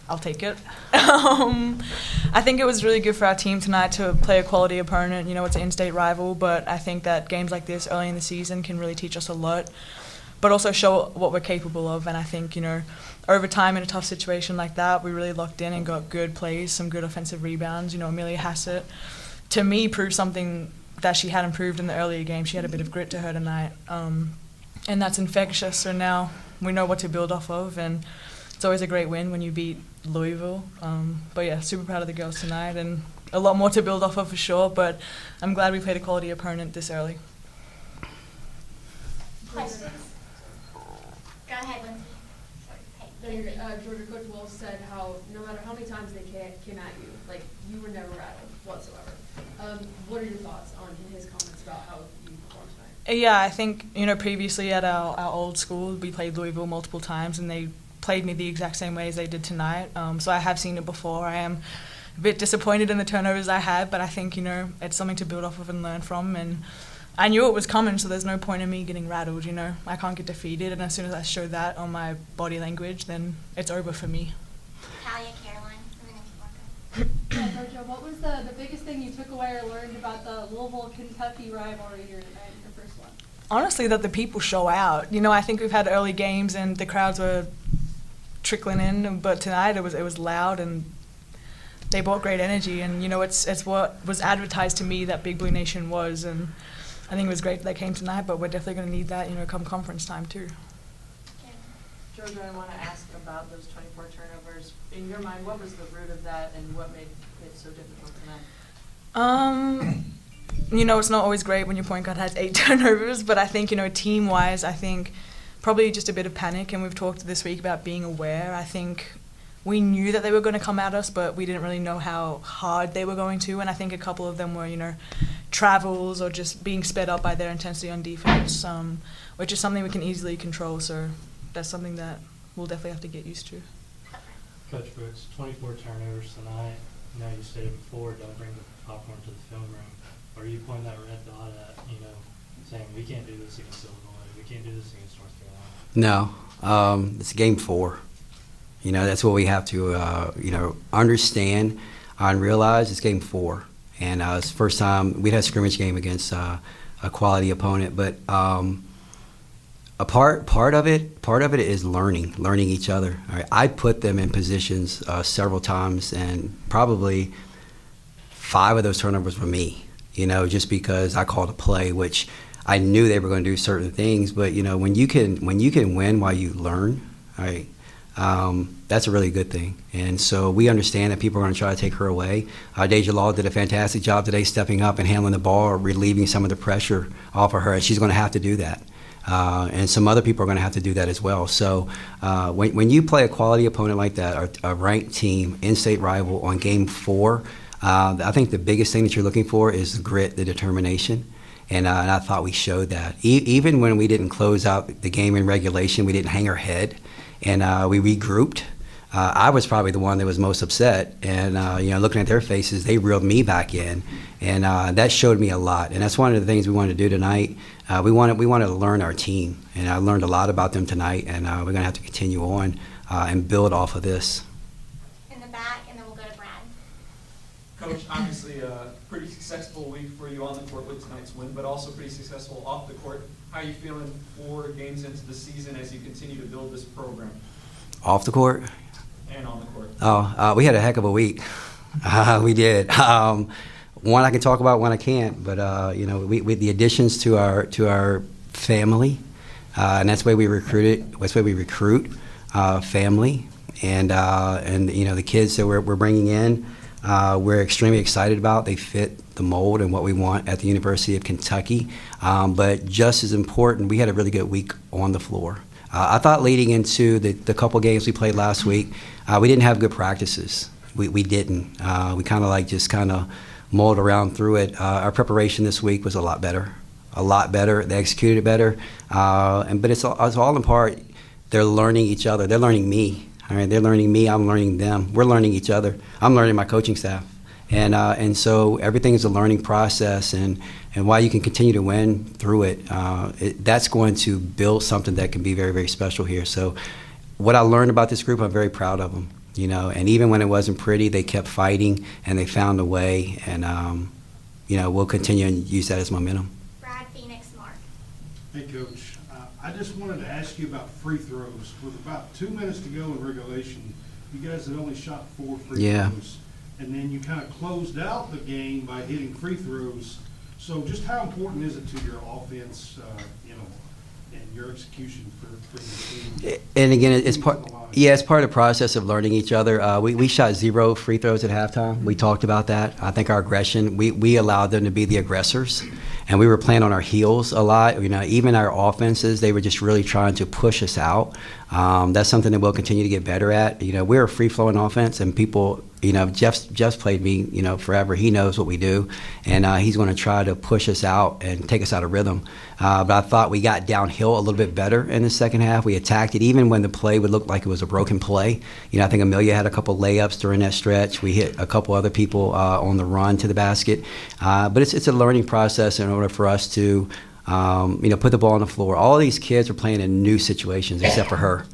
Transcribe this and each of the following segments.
I'll take it. I think it was really good for our team tonight to play a quality opponent. It's an in-state rival, but I think that games like this early in the season can really teach us a lot, but also show what we're capable of. And I think, over time in a tough situation like that, we really locked in and got good plays, some good offensive rebounds. Amelia Hassett, to me, proved something that she hadn't proved in the earlier game. She had a bit of grit to her tonight, and that's infectious. So now we know what to build off of, and it's always a great win when you beat Louisville. But yeah, super proud of the girls tonight, and a lot more to build off of for sure, but I'm glad we played a quality opponent this early. Questions? Go ahead, Lindsay. Georgia Coach Wells said how no matter how many times they came at you, like, you were never rattled whatsoever. What are your thoughts on his comments about how you performed tonight? Yeah, I think, previously at our old school, we played Louisville multiple times, and they played me the exact same way as they did tonight. So I have seen it before. I am a bit disappointed in the turnovers I had, but I think, it's something to build off of and learn from. And I knew it was coming, so there's no point in me getting rattled, I can't get defeated, and as soon as I show that on my body language, then it's over for me. Talia, Caroline, and then Yeah, Georgia, what was the biggest thing you took away or learned about the Louisville-Kentucky rivalry here tonight, your first one? Honestly, that the people show out. I think we've had early games and the crowds were trickling in, but tonight it was loud and they brought great energy, and it's what was advertised to me that Big Blue Nation was, and I think it was great that they came tonight, but we're definitely going to need that, come conference time too. Georgia, I want to ask about those 24 turnovers. In your mind, what was the root of that, and what made it so difficult tonight? It's not always great when your point guard has 8 turnovers, but I think, team-wise, I think probably just a bit of panic, and we've talked this week about being aware. I think we knew that they were going to come at us, but we didn't really know how hard they were going to, and I think a couple of them were, travels or just being sped up by their intensity on defense, which is something we can easily control, so that's something that we'll definitely have to get used to. Coach Brooks, 24 turnovers tonight. You stated before, don't bring the popcorn to the film room. Are you pointing that red dot at, saying we can't do this against Illinois, we can't do this against North Carolina? No, it's game 4. That's what we have to, understand and realize. It's game 4. And it's the first time we'd had a scrimmage game against a quality opponent. But a part of it is learning each other. All right? I put them in positions several times, and probably 5 of those turnovers were me, just because I called a play, which I knew they were going to do certain things. But, when you can win while you learn, all right, that's a really good thing. And so we understand that people are going to try to take her away. Deja Law did a fantastic job today stepping up and handling the ball, relieving some of the pressure off of her, and she's going to have to do that. And some other people are going to have to do that as well. So when you play a quality opponent like that, or a ranked team, in-state rival on game 4, I think the biggest thing that you're looking for is the grit, the determination. And I thought we showed that. Even when we didn't close out the game in regulation, we didn't hang our head, and we regrouped. I was probably the one that was most upset, and looking at their faces, they reeled me back in, and that showed me a lot. And that's one of the things we wanted to do tonight. We wanted to learn our team, and I learned a lot about them tonight, and we're going to have to continue on and build off of this. In the back, and then we'll go to Brad. Coach, obviously a pretty successful week for you on the court with tonight's win, but also pretty successful off the court. How are you feeling 4 games into the season as you continue to build this program? Off the court? And on the court. We had a heck of a week. We did. One I can talk about, one I can't. But with the additions to our family, and that's the way we recruit. That's the way we recruit family, and the kids that we're bringing in, we're extremely excited about. They fit the mold and what we want at the University of Kentucky. But just as important, we had a really good week on the floor. I thought leading into the couple games we played last week, we didn't have good practices. We didn't. We kind of mulled around through it. Our preparation this week was a lot better. They executed it better. But it's all in part, they're learning each other. They're learning me. All right, they're learning me. I'm learning them. We're learning each other. I'm learning my coaching staff. And so everything is a learning process, and while you can continue to win through it, that's going to build something that can be very, very special here. So what I learned about this group, I'm very proud of them. And even when it wasn't pretty, they kept fighting and they found a way. And we'll continue and use that as momentum. Brad, Phoenix, Mark. Hey, Coach. I just wanted to ask you about free throws. With about 2 minutes to go in regulation, you guys had only shot 4 free throws. And then you kind of closed out the game by hitting free throws. So just how important is it to your offense, and your execution for your team? And again, it's part of the process of learning each other. We shot 0 free throws at halftime. We talked about that. I think our aggression, we allowed them to be the aggressors, and we were playing on our heels a lot. Even our offenses, they were just really trying to push us out. That's something that we'll continue to get better at. We're a free-flowing offense, and people, Jeff's played me, forever. He knows what we do, and he's going to try to push us out and take us out of rhythm. But I thought we got downhill a little bit better in the second half. We attacked it, even when the play would look like it was a broken play. I think Amelia had a couple layups during that stretch. We hit a couple other people on the run to the basket. But it's a learning process in order for us to, put the ball on the floor. All these kids are playing in new situations except for her.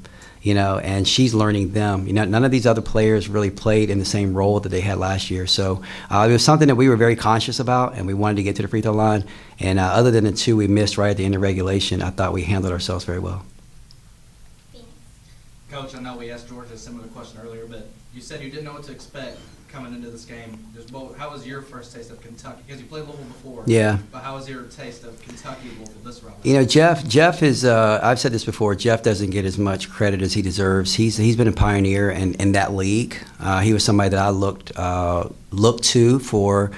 And she's learning them. None of these other players really played in the same role that they had last year. So it was something that we were very conscious about, and we wanted to get to the free throw line. And other than the 2 we missed right at the end of regulation, I thought we handled ourselves very well. Coach, I know we asked Georgia a similar question earlier, but you said you didn't know what to expect coming into this game. How was your first taste of Kentucky? Because you played Louisville before. Yeah. But how was your taste of Kentucky, Louisville, this round? Jeff is, I've said this before, Jeff doesn't get as much credit as he deserves. He's been a pioneer in that league. He was somebody that I looked to for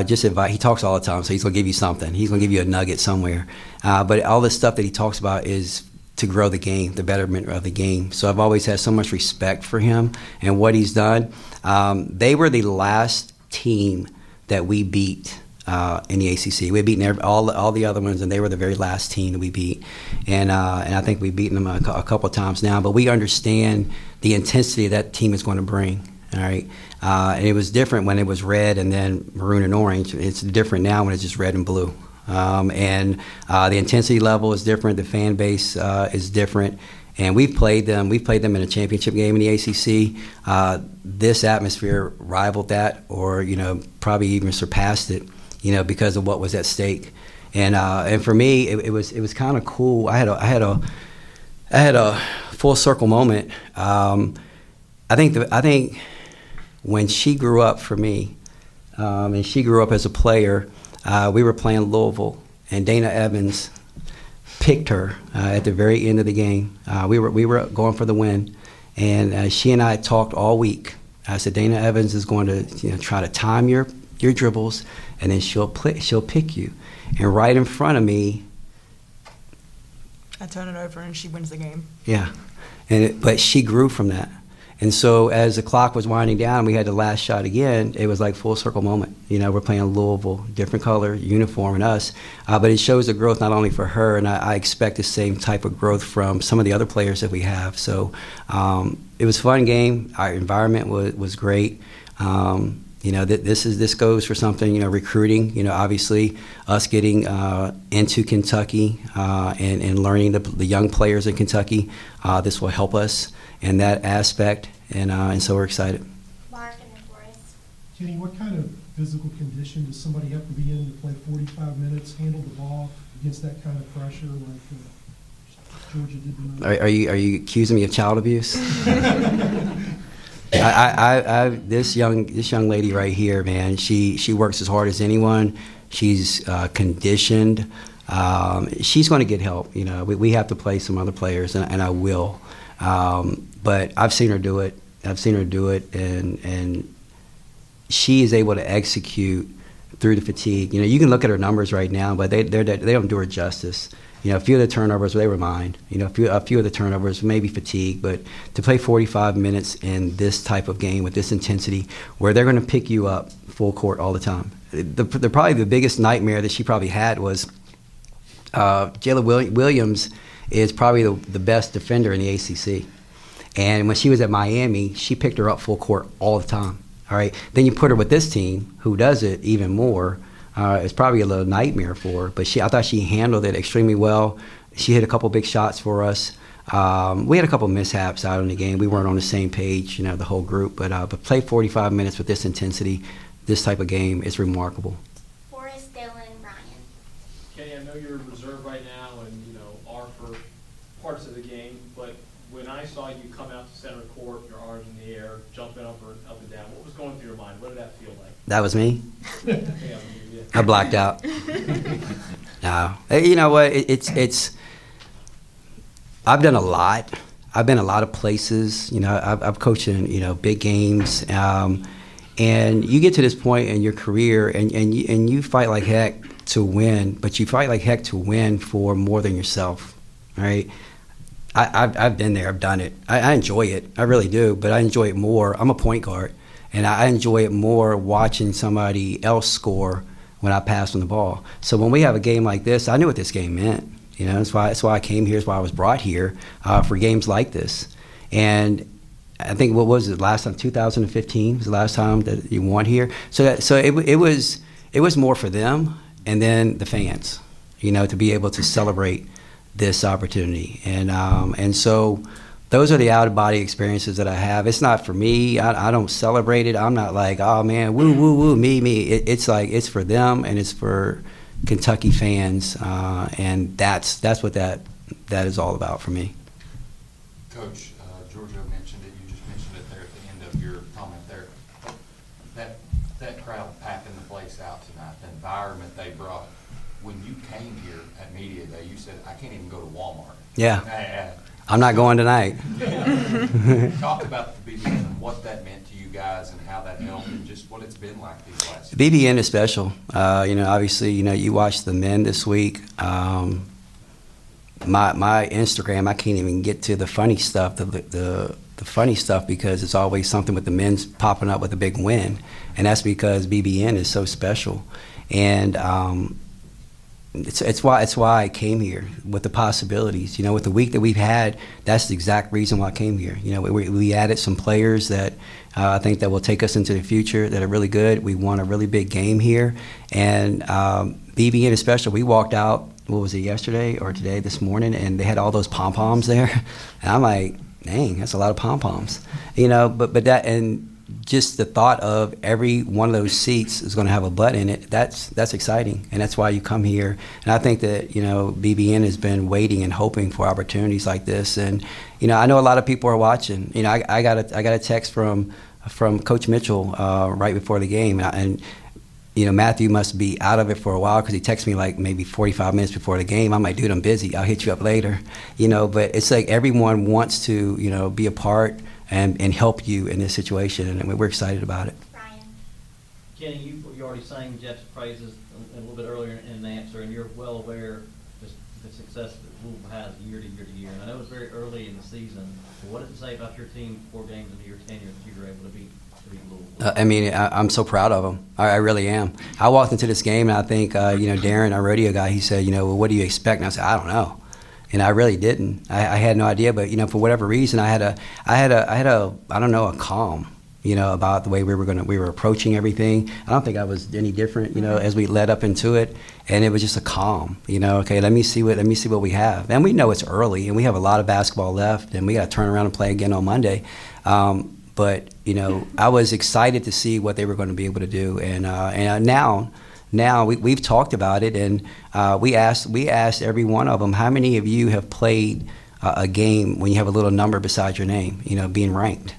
just advice. He talks all the time, so he's going to give you something. He's going to give you a nugget somewhere. But all the stuff that he talks about is to grow the game, the betterment of the game. So I've always had so much respect for him and what he's done. They were the last team that we beat in the ACC. We had beaten all the other ones, and they were the very last team that we beat. And I think we've beaten them a couple of times now. But we understand the intensity that team is going to bring. All right, and it was different when it was red and then maroon and orange. It's different now when it's just red and blue. And the intensity level is different. The fan base is different. And we've played them in a championship game in the ACC. This atmosphere rivaled that, or probably even surpassed it, because of what was at stake. And for me, it was kind of cool. I had a full circle moment. I think when she grew up for me, and she grew up as a player, we were playing Louisville, and Dana Evans picked her at the very end of the game. We were going for the win, and she and I talked all week. I said, Dana Evans is going to try to time your dribbles, and then she'll pick you. And right in front of me, I turn it over and she wins the game. Yeah, but she grew from that. And so as the clock was winding down, we had the last shot again. It was like full circle moment. We're playing Louisville, different color, uniform, and us. But it shows the growth not only for her, and I expect the same type of growth from some of the other players that we have. So it was a fun game. Our environment was great. This goes for something, recruiting, obviously us getting into Kentucky and learning the young players in Kentucky. This will help us in that aspect, and so we're excited. Mark and then Forrest. Kenny, what kind of physical condition does somebody have to be in to play 45 minutes, handle the ball against that kind of pressure like Georgia did tonight? Are you accusing me of child abuse? This young lady right here, man, she works as hard as anyone. She's conditioned. She's going to get help. We have to play some other players, and I will. But I've seen her do it. And she is able to execute through the fatigue. You can look at her numbers right now, but they don't do her justice. A few of the turnovers, they were mine. A few of the turnovers, maybe fatigue, but to play 45 minutes in this type of game with this intensity, where they're going to pick you up full court all the time. Probably the biggest nightmare that she probably had was Jayla Williams is probably the best defender in the ACC. And when she was at Miami, she picked her up full court all the time. All right. Then you put her with this team, who does it even more. It's probably a little nightmare for her, but I thought she handled it extremely well. She hit a couple big shots for us. We had a couple mishaps out in the game. We weren't on the same page, the whole group. But play 45 minutes with this intensity, this type of game is remarkable. Forrest, Dylan, Ryan. Kenny, I know you're in reserve right now and, are for parts of the game, but when I saw you come out to center court, your arms in the air, jumping up and down, what was going through your mind? What did that feel like? That was me. Yeah, I blacked out. No, you know what? It's. I've done a lot. I've been a lot of places. I've coached in big games, and you get to this point in your career, and you fight like heck to win, but you fight like heck to win for more than yourself, right? I've been there. I've done it. I enjoy it. I really do, but I enjoy it more. I'm a point guard, and I enjoy it more watching somebody else score when I pass on the ball. So when we have a game like this, I knew what this game meant. That's why I came here. That's why I was brought here for games like this. And I think, what was it, last time, 2015 was the last time that you won here. So it was more for them and then the fans, to be able to celebrate this opportunity. And so those are the out-of-body experiences that I have. It's not for me. I don't celebrate it. I'm not like, oh, man, woo, woo, woo, me. It's like, it's for them, and it's for Kentucky fans, and that's what that is all about for me. Coach, Georgia mentioned it. You just mentioned it there at the end of your comment there. That crowd packing the place out tonight, the environment they brought. When you came here at Media Day, you said, I can't even go to Walmart. Yeah. I'm not going tonight. Talk about the BBN and what that meant to you guys and how that helped and just what it's been like these last The BBN is special. Obviously, you watch the men this week. My Instagram, I can't even get to the funny stuff, the funny stuff, because it's always something with the men's popping up with a big win. And that's because BBN is so special. And it's why I came here, with the possibilities. With the week that we've had, that's the exact reason why I came here. We added some players that I think that will take us into the future that are really good. We won a really big game here, and BBN is special. We walked out, what was it, yesterday or today, this morning, and they had all those pom poms there, and I'm like, dang, that's a lot of pom poms. But that, and just the thought of every one of those seats is going to have a butt in it, that's exciting, and that's why you come here. And I think that BBN has been waiting and hoping for opportunities like this. And I know a lot of people are watching. I got a text from Coach Mitchell right before the game, and Matthew must be out of it for a while, because he texted me like maybe 45 minutes before the game. I'm like, dude, I'm busy. I'll hit you up later. But it's like everyone wants to be a part and help you in this situation, and we're excited about it. Ryan. Kenny, you already sang Jeff's praises a little bit earlier in the answer, and you're well aware just the success that Louisville has year to year to year. And I know it's very early in the season, but what does it say about your team 4 games into your tenure that you were able to beat Louisville? I'm so proud of them. I really am. I walked into this game, and I think, Darren, our radio guy, he said, well, what do you expect? And I said, I don't know. And I really didn't. I had no idea, but for whatever reason, I had a I don't know, a calm, about the way we were approaching everything. I don't think I was any different, as we led up into it, and it was just a calm, okay, let me see what we have. And we know it's early, and we have a lot of basketball left, and we got to turn around and play again on Monday. But I was excited to see what they were going to be able to do, and now we've talked about it, and we asked every one of them, how many of you have played a game when you have a little number beside your name, being ranked?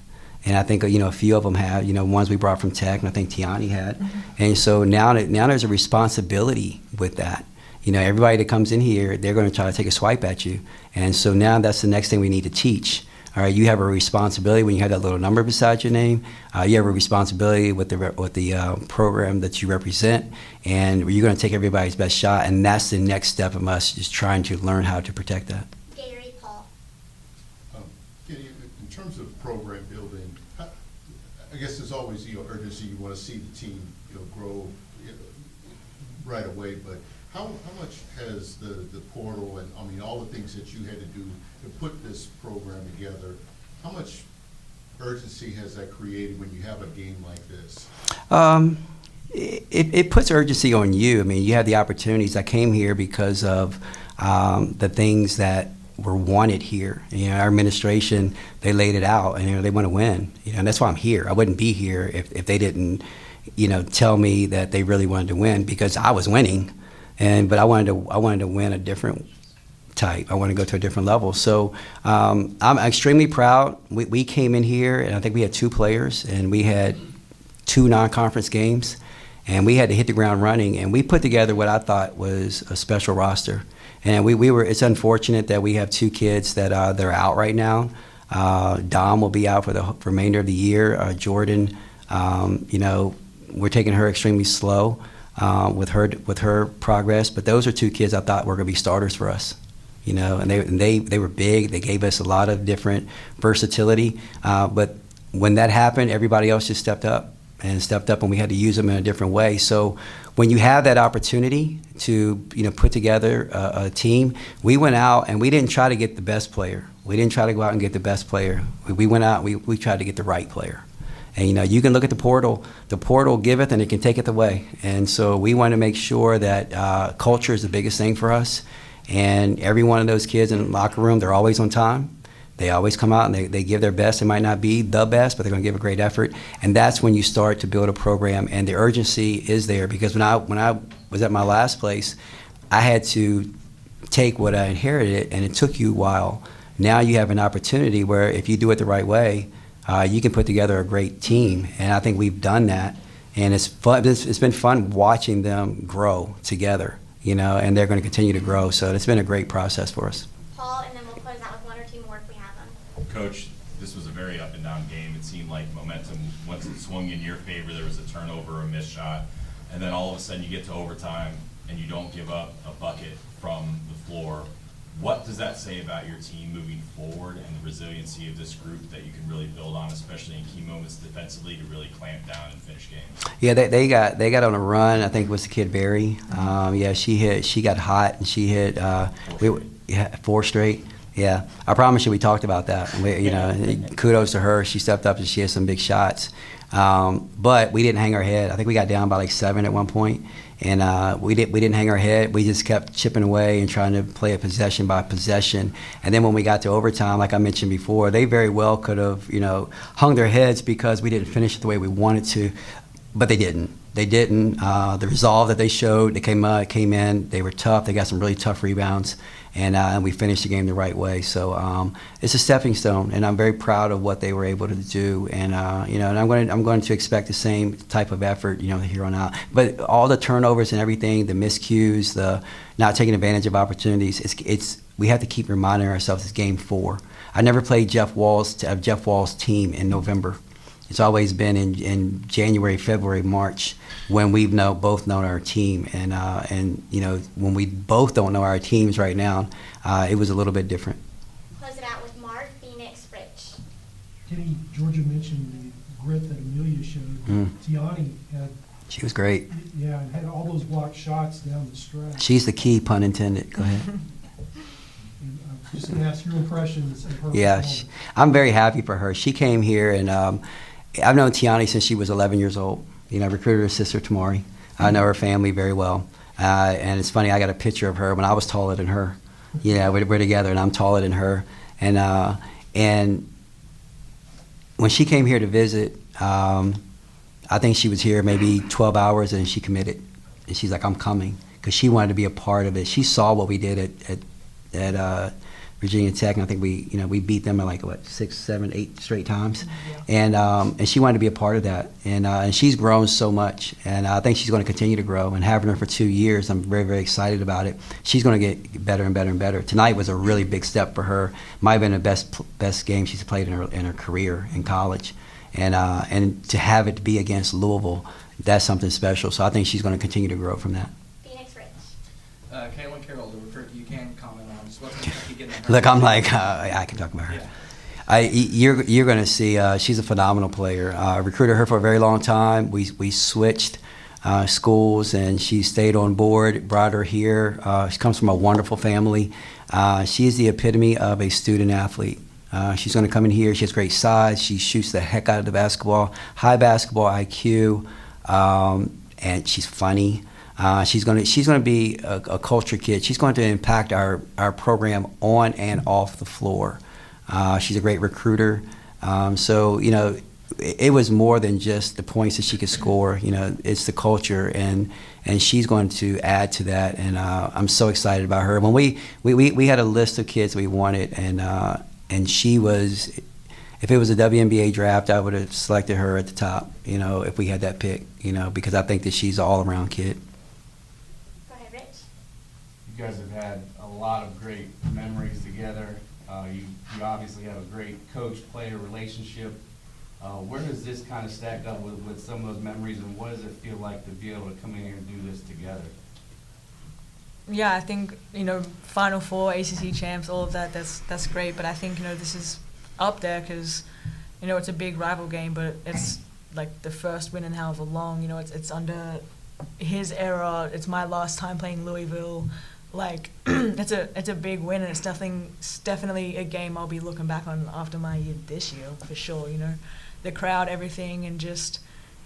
And I think a few of them have, ones we brought from Tech, and I think Tiani had. And so now there's a responsibility with that. Everybody that comes in here, they're going to try to take a swipe at you, and so now that's the next thing we need to teach. All right, you have a responsibility when you have that little number beside your name. You have a responsibility with the program that you represent, and you're going to take everybody's best shot. And that's the next step of us, is trying to learn how to protect that. Gary, Paul. Kenny, in terms of program building, I guess there's always urgency. You want to see the team grow right away, but how much has the portal and all the things that you had to do to put this program together, how much urgency has that created when you have a game like this? It puts urgency on you. You have the opportunities. I came here because of the things that were wanted here. Our administration, they laid it out, and they want to win. And that's why I'm here. I wouldn't be here if they didn't, tell me that they really wanted to win, because I was winning, but I wanted to win a different type. I want to go to a different level. So I'm extremely proud. We came in here, and I think we had 2 players, and we had 2 non-conference games, and we had to hit the ground running. And we put together what I thought was a special roster. And we were. It's unfortunate that we have 2 kids that are out right now. Dom will be out for the remainder of the year. Jordan, we're taking her extremely slow with her progress. But those are 2 kids I thought were going to be starters for us. And they were big. They gave us a lot of different versatility. But when that happened, everybody else just stepped up, and we had to use them in a different way. So when you have that opportunity to put together a team, we went out and we didn't try to get the best player. We didn't try to go out and get the best player. We went out and we tried to get the right player. And you can look at the portal. The portal giveth and it can taketh away. And so we want to make sure that culture is the biggest thing for us. And every one of those kids in the locker room, they're always on time. They always come out and they give their best. It might not be the best, but they're going to give a great effort. And that's when you start to build a program, and the urgency is there. Because when I was at my last place, I had to take what I inherited, and it took you a while. Now you have an opportunity where if you do it the right way, you can put together a great team. And I think we've done that. And it's fun. It's been fun watching them grow together, and they're going to continue to grow. So it's been a great process for us. Paul, and then we'll close out with 1 or 2 more if we have them. Coach, this was a very up and down game. It seemed like momentum, once it swung in your favor, there was a turnover, a missed shot, and then all of a sudden you get to overtime and you don't give up a bucket from the floor. What does that say about your team moving forward and the resiliency of this group that you can really build on, especially in key moments defensively, to really clamp down and finish games? Yeah, they got on a run. I think it was the kid Barry. She got hot and she hit 4 straight. Yeah, I promise you, we talked about that. Kudos to her. She stepped up and she had some big shots. But we didn't hang our head. I think we got down by like 7 at one point, and we didn't hang our head. We just kept chipping away and trying to play a possession by possession. And then when we got to overtime, like I mentioned before, they very well could have hung their heads because we didn't finish it the way we wanted to, but they didn't. They didn't. The resolve that they showed, they came in. They were tough. They got some really tough rebounds. And we finished the game the right way. So it's a stepping stone, and I'm very proud of what they were able to do. And and I'm going to expect the same type of effort, here on out. But all the turnovers and everything, the miscues, the not taking advantage of opportunities, we have to keep reminding ourselves it's game 4. I never played Jeff Wall's team in November. It's always been in January, February, March, when we've both known our team, and when we both don't know our teams right now, it was a little bit different. Close it out with Mark, Phoenix, Rich. Kenny, Georgia mentioned the grit that Amelia showed. Tiani had. She was great. Yeah, and had all those blocked shots down the stretch. She's the key, pun intended. Go ahead. I'm just going to ask your impressions of her. Yeah, I'm very happy for her. She came here, and I've known Tiani since she was 11 years old. Recruited her sister Tamari. I know her family very well. And it's funny, I got a picture of her when I was taller than her. We're together, and I'm taller than her. And when she came here to visit, I think she was here maybe 12 hours, and she committed. And she's like, I'm coming, because she wanted to be a part of it. She saw what we did at Virginia Tech, and I think we beat them like 6, 7, 8 straight times, and she wanted to be a part of that, and she's grown so much, and I think she's going to continue to grow. And having her for 2 years, I'm very, very excited about it. She's going to get better and better and better. Tonight was a really big step for her. Might have been the best game she's played in her career in college, and to have it be against Louisville, that's something special. So I think she's going to continue to grow from that. Phoenix, Rich. Caitlin Carroll, the recruit, you can comment on just what's Kentucky getting her. Look, I'm like, I can talk about her. Yeah. You're going to see she's a phenomenal player. Recruited her for a very long time. We switched schools, and she stayed on board, brought her here. She comes from a wonderful family. She is the epitome of a student athlete. She's going to come in here. She has great size. She shoots the heck out of the basketball, high basketball IQ, and she's funny. She's going to be a culture kid. She's going to impact our program on and off the floor. She's a great recruiter. So, you know, it was more than just the points that she could score. You know, it's the culture, and she's going to add to that. And I'm so excited about her. When we had a list of kids we wanted, and she was, if it was a WNBA draft, I would have selected her at the top. You know, if we had that pick. You know, because I think that she's an all-around kid. Go ahead, Rich. You guys have had a lot of great memories together. You obviously have a great coach-player relationship. Where does this kind of stack up with some of those memories, and what does it feel like to be able to come in here and do this together? Yeah, I think, you know, Final Four, ACC champs, all of that, that's great. But I think, you know, this is up there because, you know, it's a big rival game, but it's like the first win in however long. You know, it's under his era. It's my last time playing Louisville. Like, it's a big win, and it's definitely a game I'll be looking back on after my year this year, for sure, you know. The crowd, everything, and just,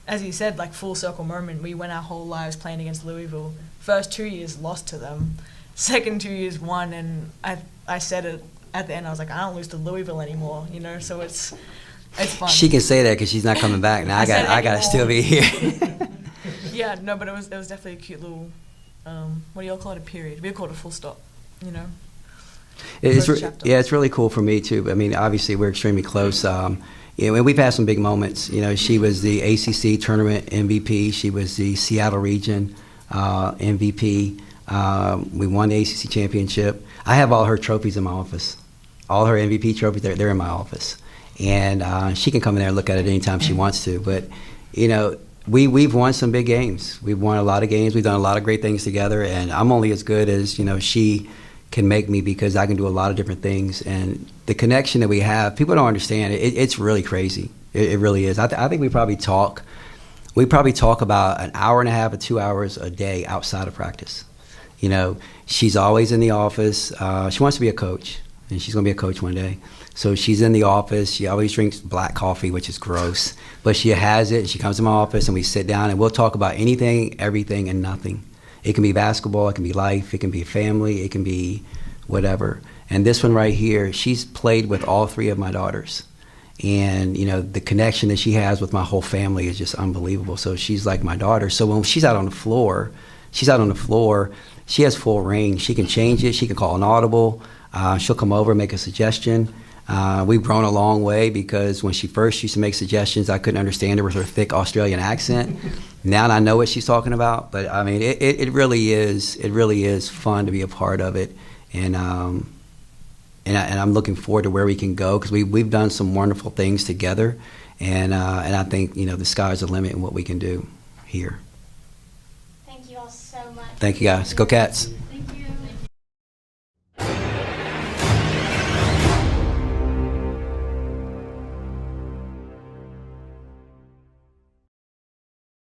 as you said, like, full circle moment. We went our whole lives playing against Louisville. First 2 years, lost to them. Second 2 years, won, and I said it at the end. I was like, I don't lose to Louisville anymore, you know, so it's fun. She can say that because she's not coming back. Now I got to still be here. Yeah, no, but it was definitely a cute little, what do y'all call it, a period? We call it a full stop, you know. It's really cool for me too. I mean, obviously we're extremely close. You know, and we've had some big moments. You know, she was the ACC tournament MVP. She was the Seattle region MVP. We won the ACC championship. I have all her trophies in my office. All her MVP trophies, they're in my office. And she can come in there and look at it anytime she wants to. But, you know, we've won some big games. We've won a lot of games. We've done a lot of great things together. And I'm only as good as, you know, she can make me, because I can do a lot of different things. And the connection that we have, people don't understand. It's really crazy. It really is. I think we probably talk about an hour and a half or 2 hours a day outside of practice. You know, she's always in the office. She wants to be a coach, and she's going to be a coach one day. So she's in the office. She always drinks black coffee, which is gross. But she has it. She comes to my office, and we sit down, and we'll talk about anything, everything, and nothing. It can be basketball, it can be life, it can be family, it can be whatever. And this one right here, she's played with all three of my daughters. And, you know, the connection that she has with my whole family is just unbelievable. So she's like my daughter. So when she's out on the floor, she has full range. She can change it. She can call an audible. She'll come over and make a suggestion. We've grown a long way, because when she first used to make suggestions, I couldn't understand her with her thick Australian accent. Now I know what she's talking about. But I mean, it really is fun to be a part of it, and I'm looking forward to where we can go, because we've done some wonderful things together, and I think, you know, the sky's the limit in what we can do here. Thank you all so much. Thank you guys. Go Cats. Thank you.